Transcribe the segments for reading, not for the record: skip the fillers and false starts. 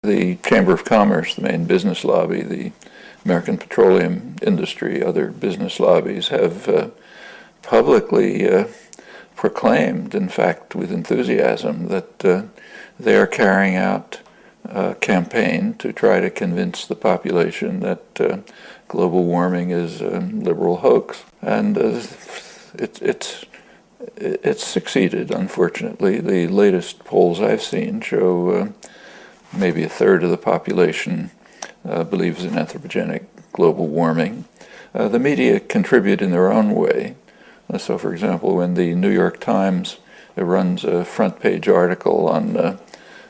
The Chamber of Commerce, the main business lobby, the American petroleum industry, other business lobbies have publicly proclaimed, in fact with enthusiasm, that they are carrying out a campaign to try to convince the population that global warming is a liberal hoax. And it's succeeded, unfortunately. The latest polls I've seen show maybe a third of the population believes in anthropogenic global warming. The media contribute in their own way. So, for example, when the New York Times runs a front-page article on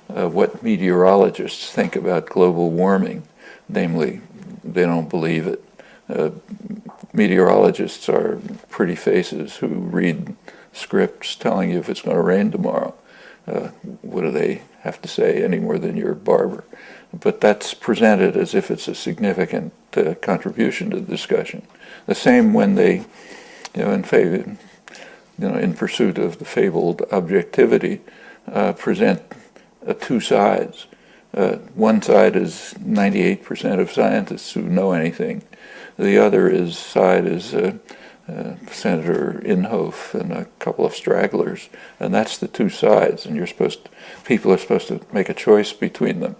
what meteorologists think about global warming, namely, they don't believe it. Meteorologists are pretty faces who read scripts telling you if it's going to rain tomorrow. What do they have to say any more than your barber? But that's presented as if it's a significant contribution to the discussion. The same when they, in pursuit of the fabled objectivity, present two sides. One side is 98% of scientists who know anything. The other side is Senator Inhofe and a couple of stragglers, and that's the two sides. And people are supposed to make a choice between them.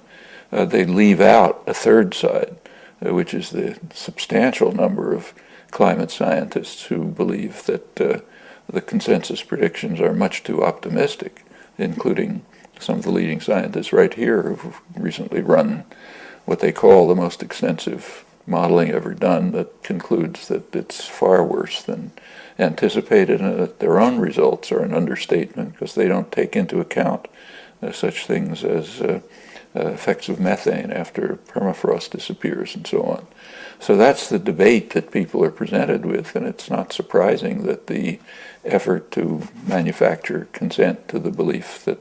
They leave out a third side, which is the substantial number of climate scientists who believe that the consensus predictions are much too optimistic, including some of the leading scientists right here who've recently run what they call the most extensive modeling ever done that concludes that it's far worse than anticipated, and that their own results are an understatement because they don't take into account such things as effects of methane after permafrost disappears and so on. So that's the debate that people are presented with, and it's not surprising that the effort to manufacture consent to the belief that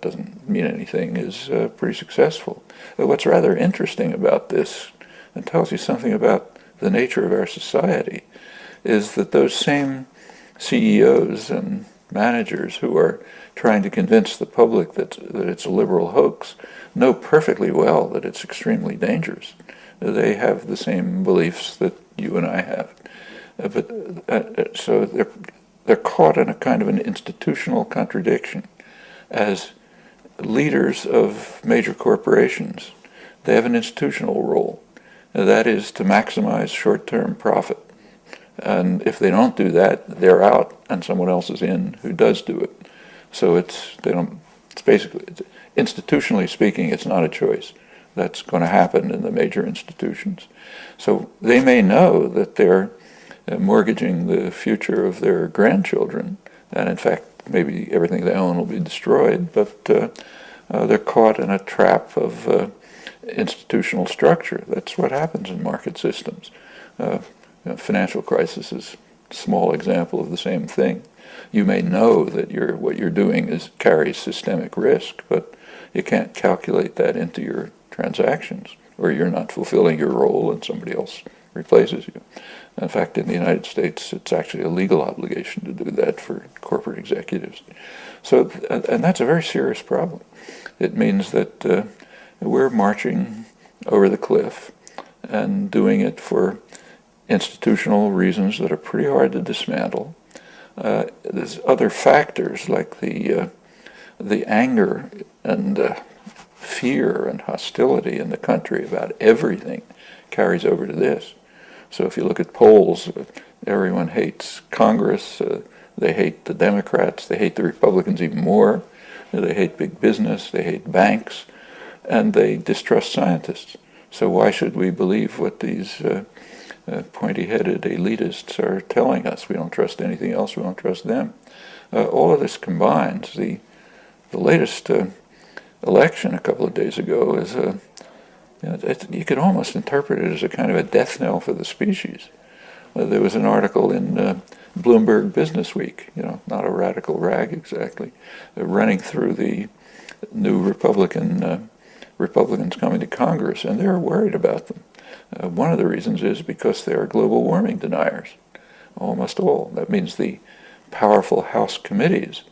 doesn't mean anything is pretty successful. What's rather interesting about this, and tells you something about the nature of our society, is that those same CEOs and managers who are trying to convince the public that it's a liberal hoax know perfectly well that it's extremely dangerous. They have the same beliefs that you and I have. So they're caught in a kind of an institutional contradiction. As leaders of major corporations, they have an institutional role. That is to maximize short-term profit. And if they don't do that, they're out and someone else is in who does do it. So it's basically, institutionally speaking, it's not a choice. That's going to happen in the major institutions. So they may know that they're mortgaging the future of their grandchildren, and in fact, maybe everything they own will be destroyed, but they're caught in a trap of institutional structure. That's what happens in market systems. Financial crisis is a small example of the same thing. You may know that what you're doing carries systemic risk, but you can't calculate that into your transactions, or you're not fulfilling your role and somebody else replaces you. In fact, in the United States, it's actually a legal obligation to do that for corporate executives. So, and that's a very serious problem. It means that we're marching over the cliff and doing it for institutional reasons that are pretty hard to dismantle. There's other factors like the anger and fear and hostility in the country about everything carries over to this. So if you look at polls, everyone hates Congress, they hate the Democrats, they hate the Republicans even more, they hate big business, they hate banks, and they distrust scientists. So why should we believe what these pointy-headed elitists are telling us? We don't trust anything else, we don't trust them. All of this combines. The latest election a couple of days ago is you could almost interpret it as a kind of a death knell for the species. There was an article in Bloomberg Business Week, not a radical rag exactly, running through the new Republicans coming to Congress, and they're worried about them. One of the reasons is because they are global warming deniers, almost all. That means the powerful House committees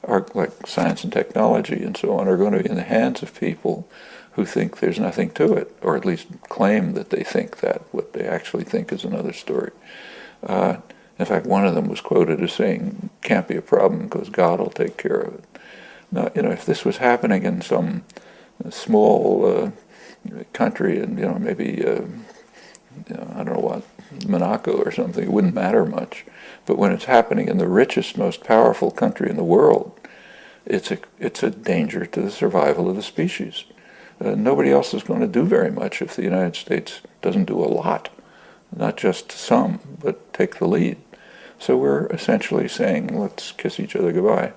are, like science and technology and so on, are going to be in the hands of people who think there's nothing to it, or at least claim that they think that. What they actually think is another story. In fact, one of them was quoted as saying, "Can't be a problem because God will take care of it." Now, if this was happening in some small country, and maybe I don't know what, Monaco or something, it wouldn't matter much. But when it's happening in the richest, most powerful country in the world, it's a danger to the survival of the species. Nobody else is going to do very much if the United States doesn't do a lot, not just some, but take the lead. So we're essentially saying, let's kiss each other goodbye.